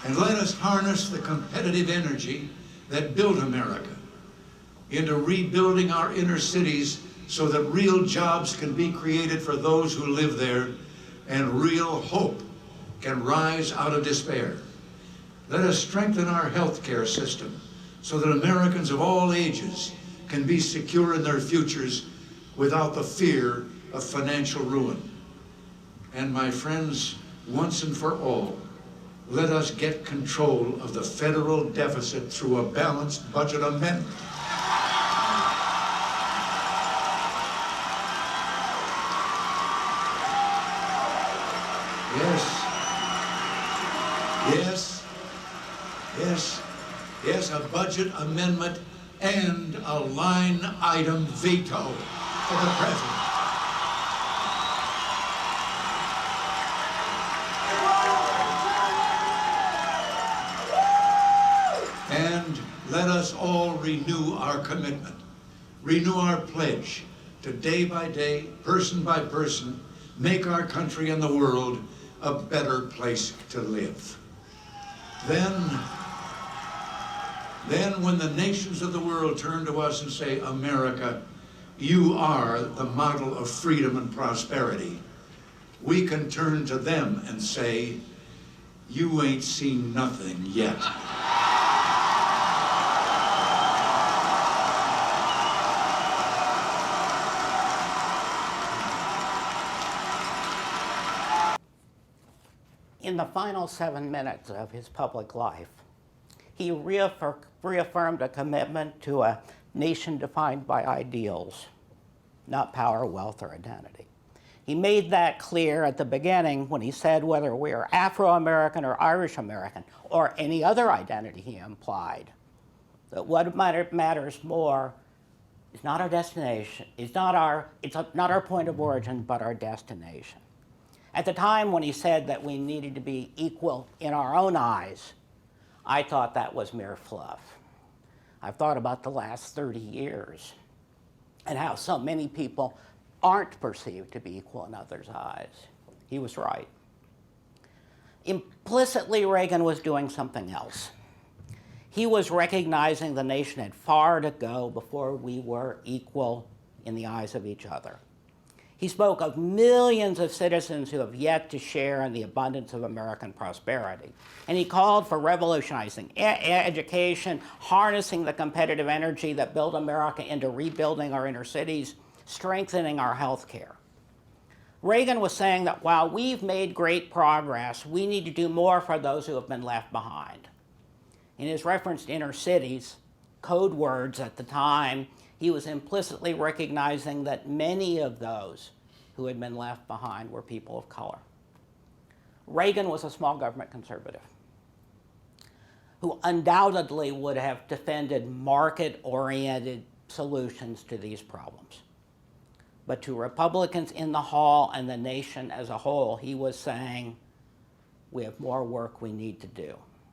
And let us harness the competitive energy that built America into rebuilding our inner cities so that real jobs can be created for those who live there and real hope can rise out of despair. Let us strengthen our healthcare system so that Americans of all ages can be secure in their futures without the fear of financial ruin. And my friends, once and for all, let us get control of the federal deficit through a balanced budget amendment. Yes, a budget amendment and a line item veto for the president. And let us all renew our commitment, renew our pledge to day by day, person by person, make our country and the world a better place to live. Then when the nations of the world turn to us and say, America, you are the model of freedom and prosperity, we can turn to them and say, you ain't seen nothing yet. In the final 7 minutes of his public life, he reaffirmed a commitment to a nation defined by ideals, not power, wealth, or identity. He made that clear at the beginning when he said whether we are Afro-American or Irish-American or any other identity he implied, that what matters more is not our destination, it's not our point of origin, but our destination. At the time when he said that we needed to be equal in our own eyes, I thought that was mere fluff. I've thought about the last 30 years and how so many people aren't perceived to be equal in others' eyes. He was right. Implicitly, Reagan was doing something else. He was recognizing the nation had far to go before we were equal in the eyes of each other. He spoke of millions of citizens who have yet to share in the abundance of American prosperity. And he called for revolutionizing education, harnessing the competitive energy that built America into rebuilding our inner cities, strengthening our health care. Reagan was saying that while we've made great progress, we need to do more for those who have been left behind. In his reference to inner cities, code words at the time, he was implicitly recognizing that many of those who had been left behind were people of color. Reagan was a small government conservative who undoubtedly would have defended market-oriented solutions to these problems. But to Republicans in the hall and the nation as a whole, he was saying, we have more work we need to do.